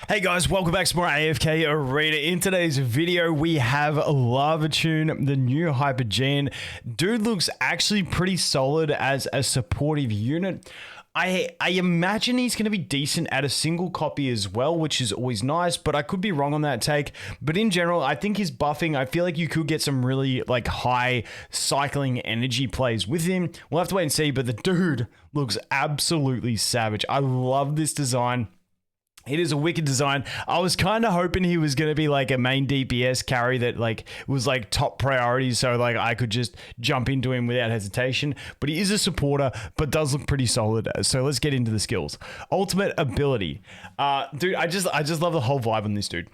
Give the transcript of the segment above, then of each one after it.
Hey guys, welcome back to more AFK Arena. In today's video, we have Lavatune, the new Hypergene. Dude looks actually pretty solid as a supportive unit. I imagine he's going to be decent at a single copy as well, which is always nice, but I could be wrong on that take. But in general, I think his buffing, I feel like you could get some really like high cycling energy plays with him. We'll have to wait and see, but the dude looks absolutely savage. I love this design. It is a wicked design. I was kind of hoping he was going to be like a main DPS carry that like was like top priority, so like I could just jump into him without hesitation. But he is a supporter, but does look pretty solid. So let's get into the skills. Ultimate ability. Dude, I just love the whole vibe on this dude.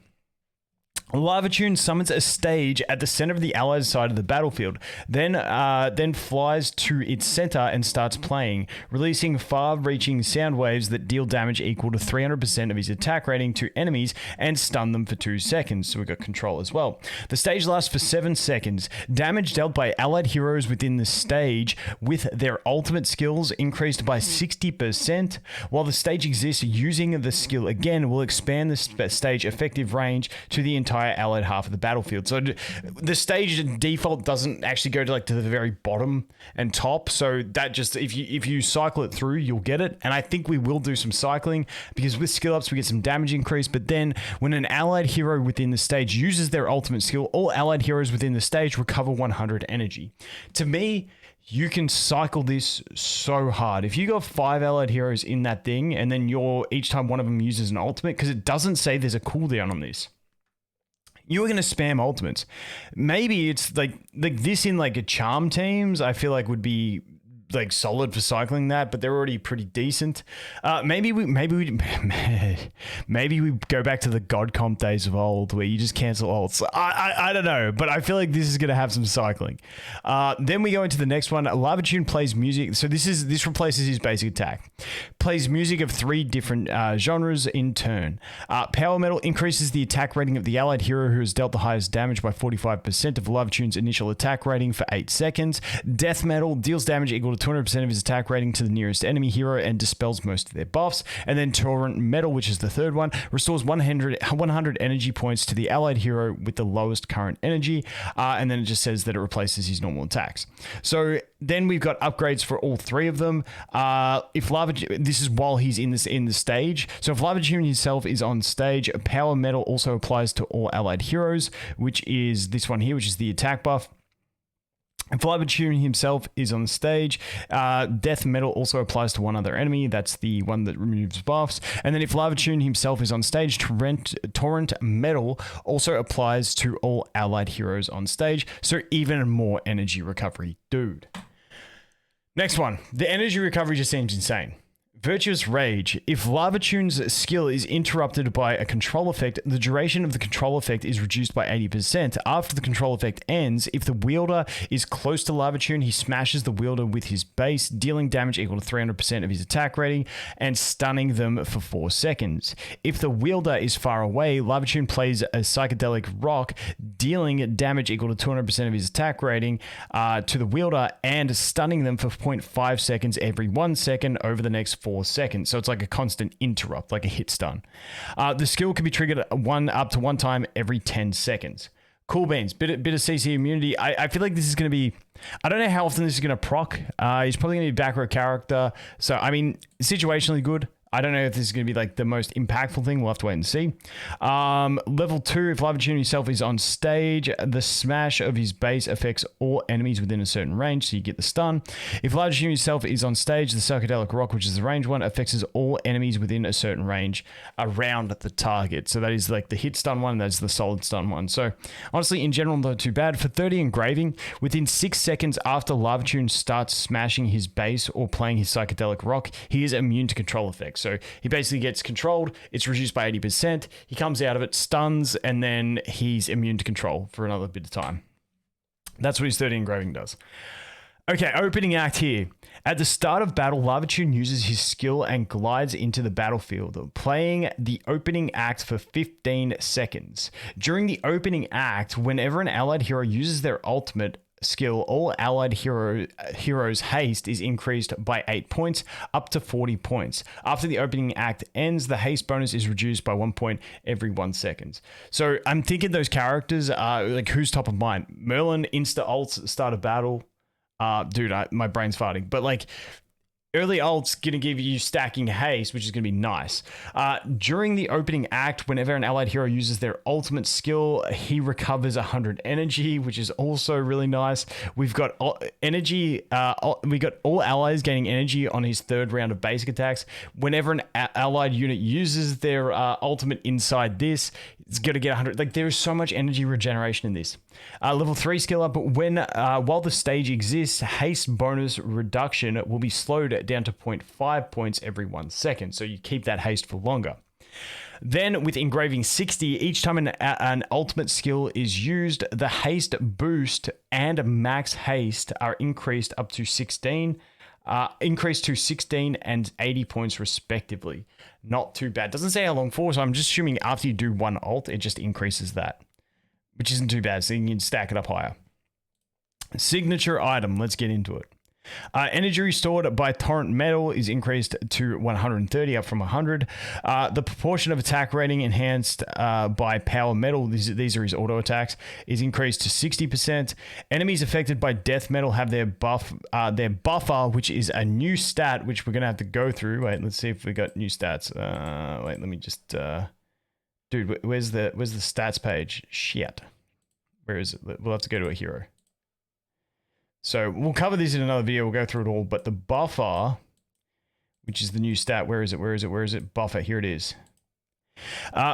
Lavatune summons a stage at the center of the allied side of the battlefield, then flies to its center and starts playing, releasing far-reaching sound waves that deal damage equal to 300% of his attack rating to enemies and stun them for 2 seconds. So we got control as well. The stage lasts for 7 seconds. Damage dealt by allied heroes within the stage with their ultimate skills increased by 60%. While the stage exists, using the skill again will expand the stage effective range to the entire allied half of the battlefield. So the stage default doesn't actually go to like to the very bottom and top, so that just if you cycle it through, you'll get it. And I think we will do some cycling because with skill ups we get some damage increase. But then when an allied hero within the stage uses their ultimate skill, all allied heroes within the stage recover 100 energy. To me, you can cycle this so hard. If you got 5 allied heroes in that thing and then each time one of them uses an ultimate, because it doesn't say there's a cooldown on this, you are going to spam ultimates. Maybe it's like this in like a charm teams, I feel like would be like solid for cycling that, but they're already pretty decent. Maybe we go back to the god comp days of old where you just cancel ults. I don't know, but I feel like this is going to have some cycling. Then we go into the next one. Lavatune plays music. So this replaces his basic attack. Plays music of 3 different genres in turn. Power metal increases the attack rating of the allied hero who has dealt the highest damage by 45% of Lavatune's initial attack rating for 8 seconds. Death metal deals damage equal to 200% of his attack rating to the nearest enemy hero and dispels most of their buffs. And then Torrent Metal, which is the third one, restores 100 energy points to the allied hero with the lowest current energy. And then it just says that it replaces his normal attacks. So then we've got upgrades for all 3 of them. If Lavatune, this is while he's in the stage. So if Lavatune himself is on stage, Power Metal also applies to all allied heroes, which is this one here, which is the attack buff. If Lavatune himself is on stage, Death Metal also applies to one other enemy. That's the one that removes buffs. And then if Lavatune himself is on stage, Torrent Metal also applies to all allied heroes on stage. So even more energy recovery. Dude. Next one. The energy recovery just seems insane. Virtuous Rage. If Lavatune's skill is interrupted by a control effect, the duration of the control effect is reduced by 80%. After the control effect ends, if the wielder is close to Lavatune, he smashes the wielder with his base, dealing damage equal to 300% of his attack rating and stunning them for 4 seconds. If the wielder is far away, Lavatune plays a psychedelic rock, dealing damage equal to 200% of his attack rating to the wielder and stunning them for 0.5 seconds every 1 second over the next 4 seconds. So it's like a constant interrupt, like a hit stun. The skill can be triggered up to one time every 10 seconds. Cool beans. Bit of CC immunity. I feel like this is going to be... I don't know how often this is going to proc. He's probably going to be back row character. So, I mean, situationally good. I don't know if this is going to be like the most impactful thing. We'll have to wait and see. Level 2, if Lavatune himself is on stage, the smash of his base affects all enemies within a certain range, so you get the stun. If Lavatune himself is on stage, the psychedelic rock, which is the range one, affects all enemies within a certain range around the target. So that is like the hit stun one, that's the solid stun one. So honestly, in general, not too bad. For 30 engraving, within 6 seconds after Lavatune starts smashing his base or playing his psychedelic rock, he is immune to control effects. So he basically gets controlled, it's reduced by 80%, he comes out of it, stuns, and then he's immune to control for another bit of time. That's what his 30 engraving does. Okay, opening act here. At the start of battle, Lavatune uses his skill and glides into the battlefield, playing the opening act for 15 seconds. During the opening act, whenever an allied hero uses their ultimate, skill, all allied heroes' haste is increased by 8 points, up to 40 points. After the opening act ends, the haste bonus is reduced by 1 point every 1 second. So I'm thinking those characters are like, who's top of mind? Merlin insta ults start a battle. Dude, my brain's farting. But like, early ult's going to give you stacking haste, which is going to be nice. During the opening act, whenever an allied hero uses their ultimate skill, he recovers 100 energy, which is also really nice. We've got energy. We got all allies gaining energy on his third round of basic attacks. Whenever an allied unit uses their ultimate inside this, it's going to get 100. Like, there's so much energy regeneration in this. Level 3 skill up, when while the stage exists, haste bonus reduction will be slowed down to 0.5 points every 1 second. So you keep that haste for longer. Then with engraving 60, each time an ultimate skill is used, the haste boost and max haste are increased up to 16. Increased to 16 and 80 points respectively. Not too bad. Doesn't say how long for, so I'm just assuming after you do one ult, it just increases that, which isn't too bad, so you can stack it up higher. Signature item, let's get into it. Energy restored by torrent metal is increased to 130, up from 100. The proportion of attack rating enhanced by power metal, these are his auto attacks, is increased to 60%. Enemies affected by death metal have their buffer, which is a new stat, which we're going to have to go through. Wait, let's see if we got new stats. Wait, let me just... dude, where's the stats page? Shit. Where is it? We'll have to go to a hero. So we'll cover this in another video. We'll go through it all. But the buffer, which is the new stat, where is it? Buffer, here it is.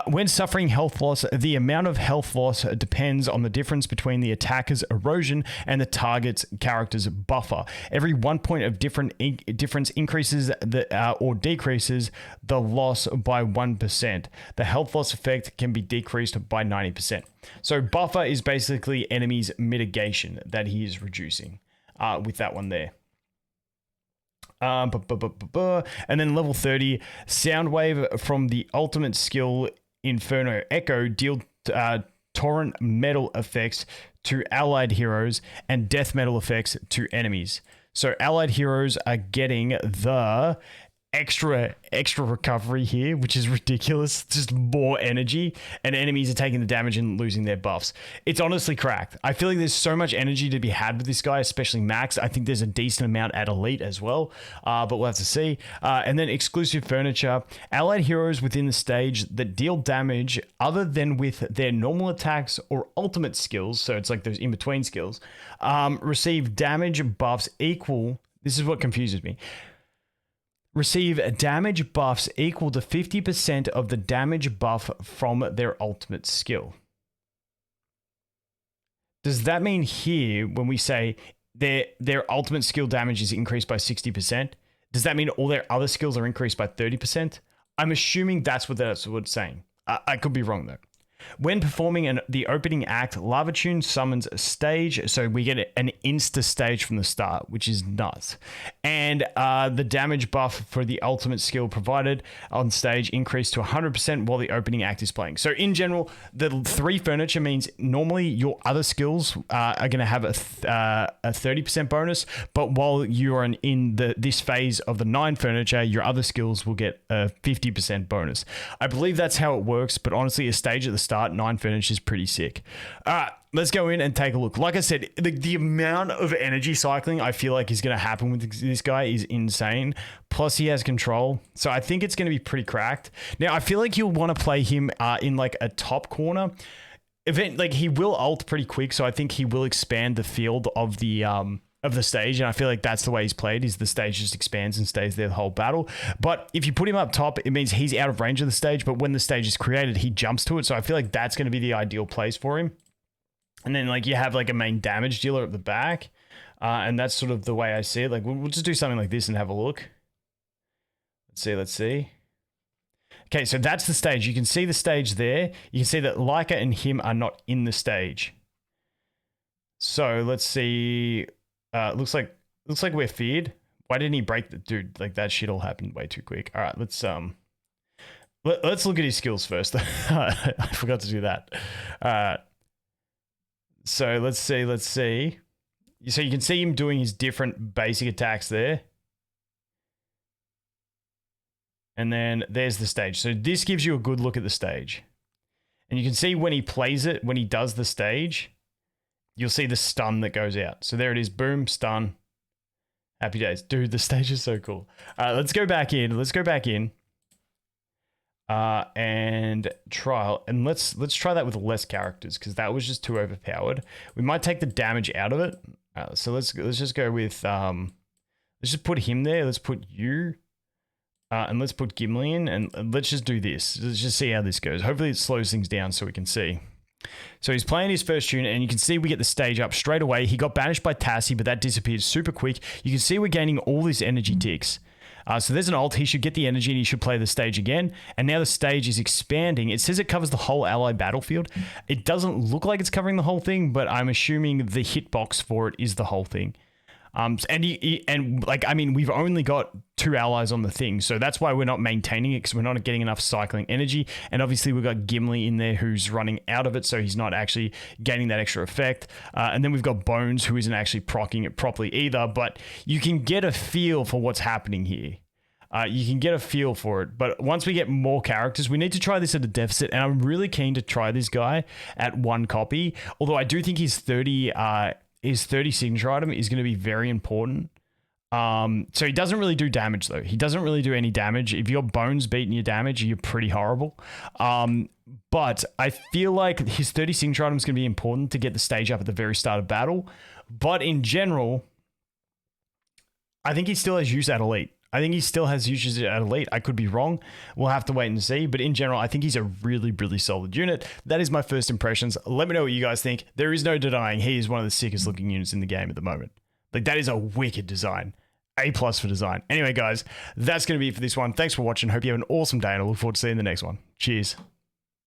When suffering health loss, the amount of health loss depends on the difference between the attacker's erosion and the target's character's buffer. Every 1 point of difference increases or decreases the loss by 1%. The health loss effect can be decreased by 90%. So buffer is basically enemy's mitigation that he is reducing with that one there. And then level 30, Soundwave from the ultimate skill Inferno Echo deal torrent metal effects to allied heroes and death metal effects to enemies. So allied heroes are getting the extra recovery here, which is ridiculous. Just more energy, and enemies are taking the damage and losing their buffs. It's honestly cracked. I feel like there's so much energy to be had with this guy, especially max. I think there's a decent amount at elite as well, but we'll have to see. And then exclusive furniture, allied heroes within the stage that deal damage other than with their normal attacks or ultimate skills, so it's like those in-between skills, receive damage buffs equal. This is what confuses me. Receive damage buffs equal to 50% of the damage buff from their ultimate skill. Does that mean here, when we say their ultimate skill damage is increased by 60%, does that mean all their other skills are increased by 30%? I'm assuming that's what it's saying. I could be wrong though. When performing the opening act, Lavatune summons a stage, so we get an insta stage from the start, which is nuts. And the damage buff for the ultimate skill provided on stage increased to 100% while the opening act is playing. So in general, the 3 furniture means normally your other skills are going to have a 30% bonus, but while you are in this phase of the 9 furniture, your other skills will get a 50% bonus. I believe that's how it works, but honestly, a stage at the start, 9 furniture is pretty sick. All right, let's go in and take a look. Like I said, the amount of energy cycling I feel like is going to happen with this guy is insane. Plus, he has control, so I think it's going to be pretty cracked. Now, I feel like you'll want to play him in like a top corner event. Like, he will ult pretty quick, so I think he will expand the field of the stage, and I feel like that's the way he's played, is the stage just expands and stays there the whole battle. But if you put him up top, it means he's out of range of the stage, but when the stage is created, he jumps to it, so I feel like that's going to be the ideal place for him. And then like you have like a main damage dealer at the back, and that's sort of the way I see it. Like we'll just do something like this and have a look. Let's see. Okay, so that's the stage. You can see the stage there. You can see that Leica and him are not in the stage. So let's see. Looks like we're feared. Why didn't he break the dude? Like that shit all happened way too quick. All right, let's look at his skills first. I forgot to do that. So let's see. So you can see him doing his different basic attacks there. And then there's the stage. So this gives you a good look at the stage. And you can see when he plays it, when he does the stage, you'll see the stun that goes out. So there it is. Boom, stun. Happy days. Dude, the stage is so cool. Let's go back in. Let's go back in. And trial. And let's try that with less characters because that was just too overpowered. We might take the damage out of it. So let's just go with let's just put him there. Let's put you. And let's put Gimli in, and let's just do this. Let's just see how this goes. Hopefully it slows things down so we can see. So he's playing his first tune, and you can see we get the stage up straight away. He got banished by Tassie, but that disappeared super quick. You can see we're gaining all these energy ticks. So there's an ult. He should get the energy, and he should play the stage again. And now the stage is expanding. It says it covers the whole allied battlefield. It doesn't look like it's covering the whole thing, but I'm assuming the hitbox for it is the whole thing. We've only got 2 allies on the thing, so that's why we're not maintaining it because we're not getting enough cycling energy. And obviously we've got Gimli in there who's running out of it, so he's not actually gaining that extra effect. And then we've got Bones who isn't actually proccing it properly either, but you can get a feel for what's happening here. You can get a feel for it, but once we get more characters, we need to try this at a deficit, and I'm really keen to try this guy at 1 copy, although I do think his 30 signature item is going to be very important. So he doesn't really do damage though. He doesn't really do any damage. If your Bones beating your damage, you're pretty horrible. But I feel like his 30 signature item is going to be important to get the stage up at the very start of battle. But in general, I think he still has use at elite. I think he still has uses at elite. I could be wrong. We'll have to wait and see. But in general, I think he's a really, really solid unit. That is my first impressions. Let me know what you guys think. There is no denying he is one of the sickest looking units in the game at the moment. Like, that is a wicked design. A+ for design. Anyway, guys, that's going to be it for this one. Thanks for watching. Hope you have an awesome day, and I look forward to seeing the next one. Cheers.